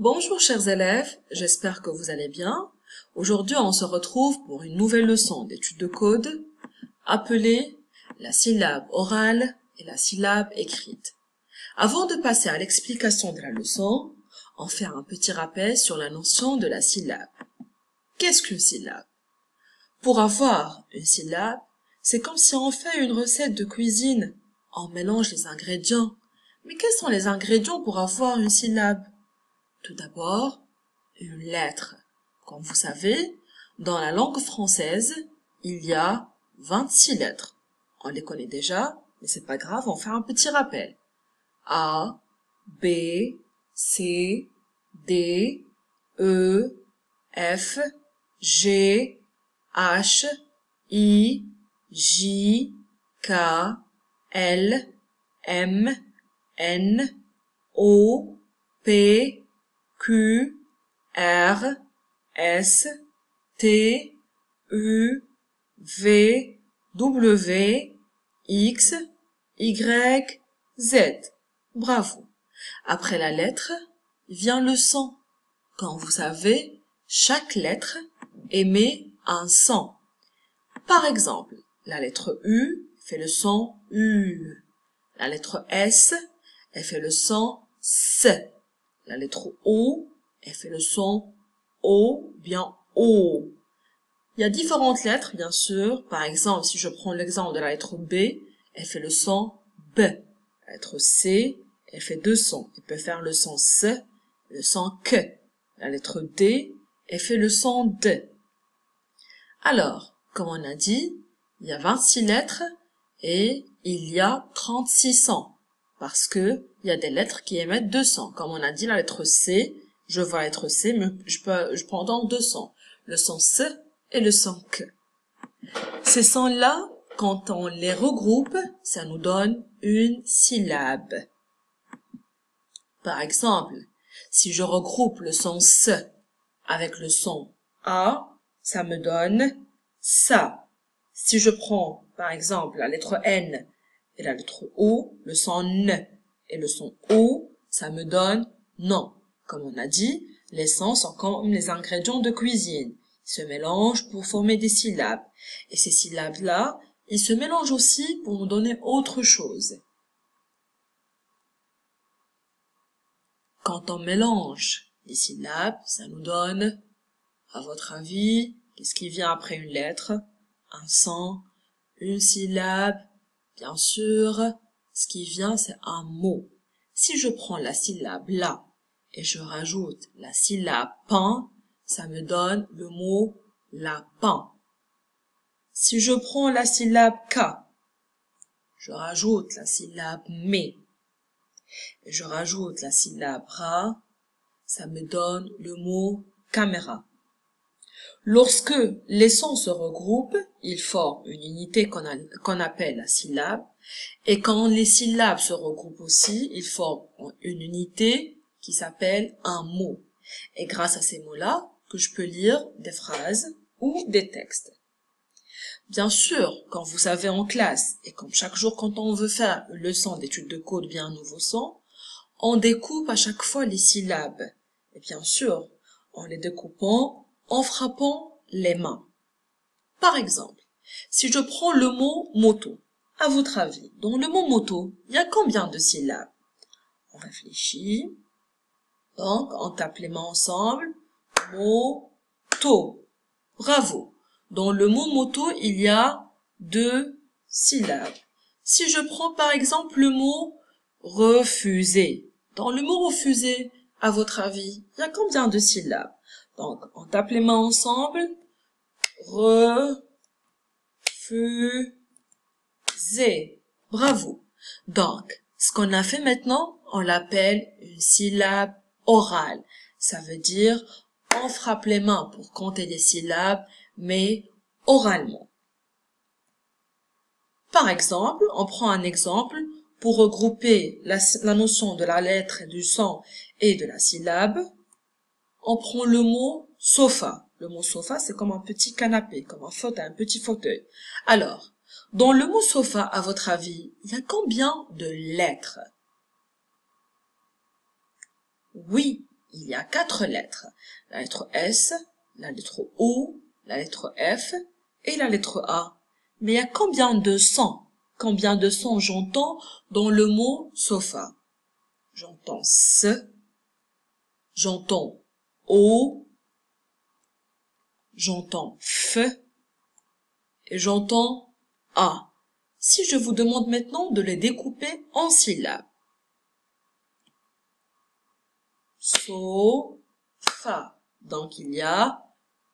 Bonjour chers élèves, j'espère que vous allez bien. Aujourd'hui, on se retrouve pour une nouvelle leçon d'étude de code appelée la syllabe orale et la syllabe écrite. Avant de passer à l'explication de la leçon, on fait un petit rappel sur la notion de la syllabe. Qu'est-ce qu'une syllabe? Pour avoir une syllabe, c'est comme si on fait une recette de cuisine. On mélange les ingrédients. Mais quels sont les ingrédients pour avoir une syllabe? Tout d'abord, une lettre. Comme vous savez, dans la langue française, il y a 26 lettres. On les connaît déjà, mais c'est pas grave, on fait un petit rappel. A, B, C, D, E, F, G, H, I, J, K, L, M, N, O, P, Q, R, S, T, U, V, W, X, Y, Z. Bravo. Après la lettre, vient le son. Comme vous savez, chaque lettre émet un son. Par exemple, la lettre U fait le son U. La lettre S, elle fait le son S. La lettre O, elle fait le son O, bien O. Il y a différentes lettres, bien sûr. Par exemple, si je prends l'exemple de la lettre B, elle fait le son B. La lettre C, elle fait deux sons. Elle peut faire le son S, le son Q. La lettre D, elle fait le son D. Alors, comme on a dit, il y a 26 lettres et il y a 36 sons. Parce que il y a des lettres qui émettent deux sons. Comme on a dit, la lettre C, je vois la lettre C, mais je prends donc deux sons. Le son S et le son Q. Ces sons-là, quand on les regroupe, ça nous donne une syllabe. Par exemple, si je regroupe le son S avec le son A, ça me donne ça. Si je prends, par exemple, la lettre N et la lettre O, le son N et le son O, ça me donne non. Comme on a dit, les sons sont comme les ingrédients de cuisine. Ils se mélangent pour former des syllabes. Et ces syllabes-là, ils se mélangent aussi pour nous donner autre chose. Quand on mélange les syllabes, ça nous donne, à votre avis, qu'est-ce qui vient après une lettre? Un son, une syllabe. Bien sûr, ce qui vient, c'est un mot. Si je prends la syllabe la et je rajoute la syllabe pain, ça me donne le mot lapin. Si je prends la syllabe K, je rajoute la syllabe mais, et je rajoute la syllabe ra, ça me donne le mot caméra. Lorsque les sons se regroupent, ils forment une unité qu'on appelle la syllabe, et quand les syllabes se regroupent aussi, ils forment une unité qui s'appelle un mot. Et grâce à ces mots-là, que je peux lire des phrases ou des textes. Bien sûr, quand vous savez en classe, et comme chaque jour quand on veut faire une leçon d'étude de code bien un nouveau son, on découpe à chaque fois les syllabes. Et bien sûr, en les découpant, en frappant les mains. Par exemple, si je prends le mot moto, à votre avis, dans le mot moto, il y a combien de syllabes? On réfléchit. Donc, on tape les mains ensemble. Moto. Bravo. Dans le mot moto, il y a deux syllabes. Si je prends par exemple le mot refuser. Dans le mot refuser, à votre avis, il y a combien de syllabes? Donc, on tape les mains ensemble. Refuser. Bravo. Donc, ce qu'on a fait maintenant, on l'appelle une syllabe orale. Ça veut dire, on frappe les mains pour compter les syllabes, mais oralement. Par exemple, on prend un exemple pour regrouper la notion de la lettre, du son et de la syllabe. On prend le mot sofa. Le mot sofa, c'est comme un petit canapé, comme un petit fauteuil. Alors, dans le mot sofa, à votre avis, il y a combien de lettres? Oui, il il y a 4 lettres. La lettre S, la lettre O, la lettre F et la lettre A. Mais il y a combien de sons? Combien de sons j'entends dans le mot sofa? J'entends S, j'entends O, j'entends F et j'entends A. Si je vous demande maintenant de les découper en syllabes. So-fa. Donc il y a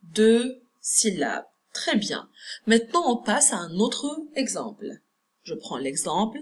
2 syllabes. Très bien. Maintenant on passe à un autre exemple. Je prends l'exemple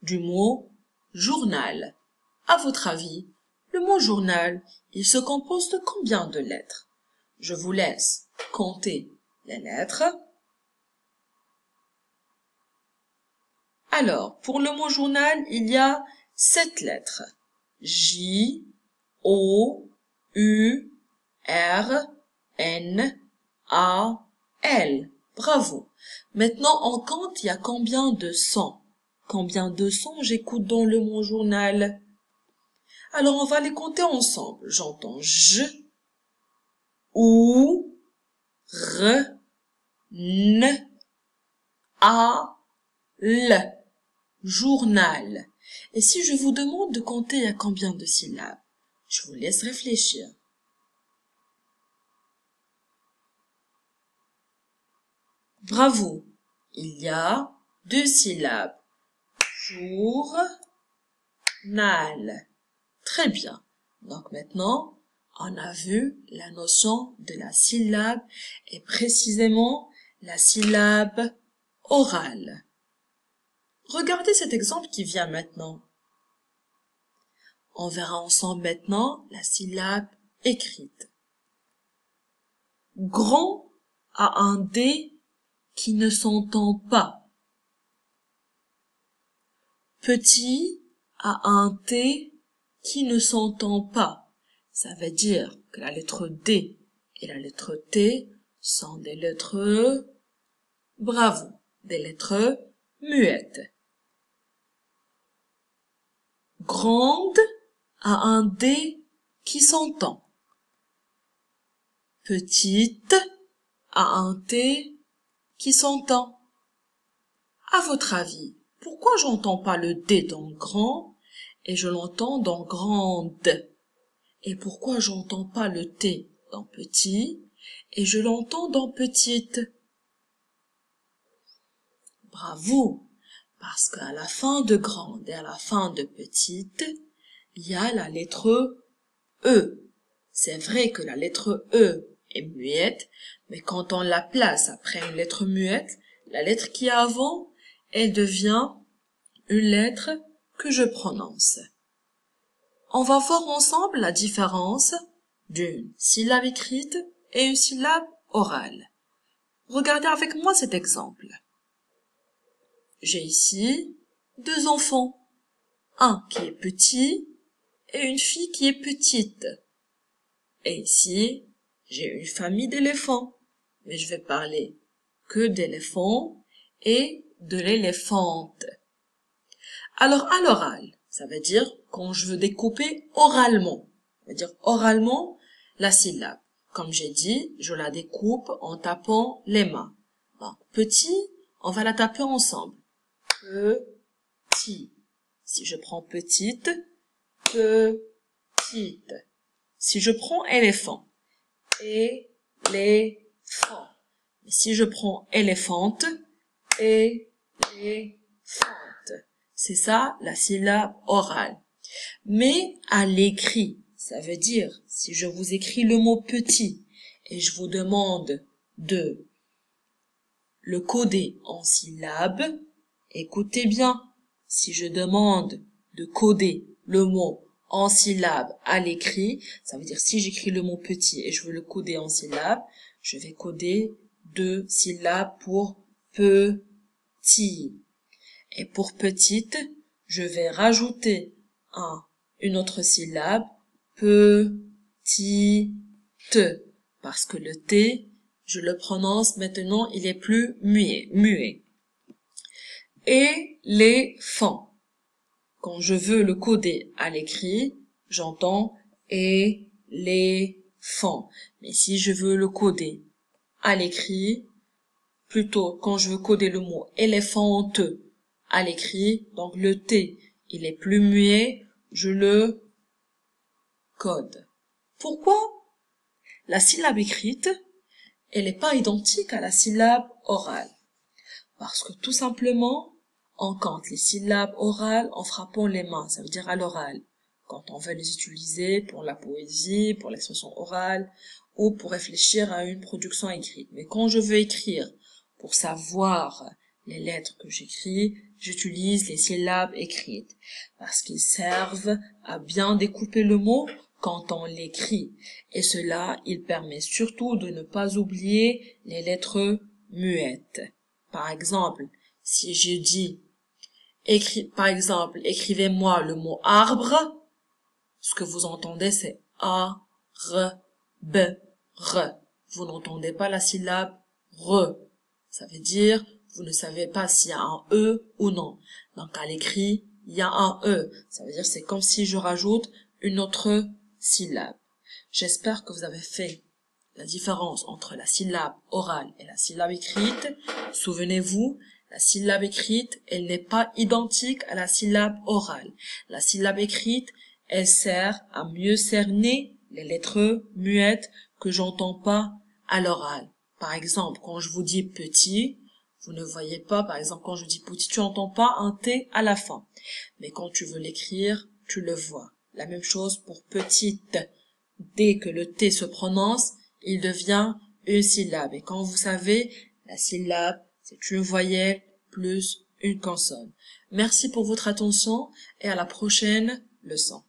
du mot journal. À votre avis, le mot journal, il se compose de combien de lettres? Je vous laisse compter les lettres. Alors, pour le mot journal, il y a 7 lettres. J, O, U, R, N, A, L. Bravo. Maintenant, on compte, il y a combien de sons? Combien de sons j'écoute dans le mot journal? Alors, on va les compter ensemble. J'entends J, OU, R, N, A, L. Journal. Et si je vous demande de compter à combien de syllabes? Je vous laisse réfléchir. Bravo. Il y a 2 syllabes. Journal. Très bien. Donc maintenant, on a vu la notion de la syllabe et précisément la syllabe orale. Regardez cet exemple qui vient maintenant. On verra ensemble maintenant la syllabe écrite. Grand a un D qui ne s'entend pas. Petit a un T qui ne s'entend pas. Ça veut dire que la lettre D et la lettre T sont des lettres, bravo, des lettres muettes. Grande a un D qui s'entend. Petite a un T qui s'entend. À votre avis, pourquoi j'entends pas le D dans grand et je l'entends dans grande? Et pourquoi j'entends pas le T dans petit et je l'entends dans petite? Bravo! Parce qu'à la fin de grande et à la fin de petite, il y a la lettre E. C'est vrai que la lettre E est muette, mais quand on la place après une lettre muette, la lettre qui est avant, elle devient une lettre que je prononce. On va voir ensemble la différence d'une syllabe écrite et une syllabe orale. Regardez avec moi cet exemple. J'ai ici 2 enfants, un qui est petit et une fille qui est petite. Et ici, j'ai une famille d'éléphants, mais je vais parler que d'éléphants et de l'éléphante. Alors, à l'oral, ça veut dire quand je veux découper oralement. Ça veut dire oralement la syllabe. Comme j'ai dit, je la découpe en tapant les mains. Donc, petit, on va la taper ensemble. Petit. Si je prends petite, petite. Si je prends éléphant, éléphant. Et si je prends éléphante, éléphante. C'est ça la syllabe orale. Mais à l'écrit, ça veut dire, si je vous écris le mot petit et je vous demande de le coder en syllabes, écoutez bien, si je demande de coder le mot en syllabes à l'écrit, ça veut dire si j'écris le mot petit et je veux le coder en syllabes, je vais coder 2 syllabes pour petit. Et pour petite, je vais rajouter une autre syllabe, petite, parce que le T, je le prononce maintenant, il est plus muet. Éléphant. Quand je veux le coder à l'écrit, j'entends éléphant. éléphant. Mais si je veux le coder à l'écrit, plutôt quand je veux coder le mot éléphante à l'écrit, donc le T, il est plus muet, je le code. Pourquoi? La syllabe écrite, elle n'est pas identique à la syllabe orale. Parce que tout simplement, on compte les syllabes orales en frappant les mains, ça veut dire à l'oral. Quand on veut les utiliser pour la poésie, pour l'expression orale, ou pour réfléchir à une production écrite. Mais quand je veux écrire, pour savoir les lettres que j'écris, j'utilise les syllabes écrites, parce qu'ils servent à bien découper le mot quand on l'écrit. Et cela, il permet surtout de ne pas oublier les lettres muettes. Par exemple, si je dis, écrivez-moi le mot arbre, ce que vous entendez, c'est A, R, B, R. Vous n'entendez pas la syllabe R. Ça veut dire, vous ne savez pas s'il y a un E ou non. Donc, à l'écrit, il y a un E. Ça veut dire, c'est comme si je rajoute une autre syllabe. J'espère que vous avez fait la différence entre la syllabe orale et la syllabe écrite. Souvenez-vous, la syllabe écrite, elle n'est pas identique à la syllabe orale. La syllabe écrite, elle sert à mieux cerner les lettres muettes que j'entends pas à l'oral. Par exemple, quand je vous dis petit, vous ne voyez pas, par exemple, quand je dis petit, tu n'entends pas un T à la fin. Mais quand tu veux l'écrire, tu le vois. La même chose pour petite. Dès que le T se prononce, il devient une syllabe. Et quand vous savez, la syllabe, c'est une voyelle plus une consonne. Merci pour votre attention et à la prochaine leçon.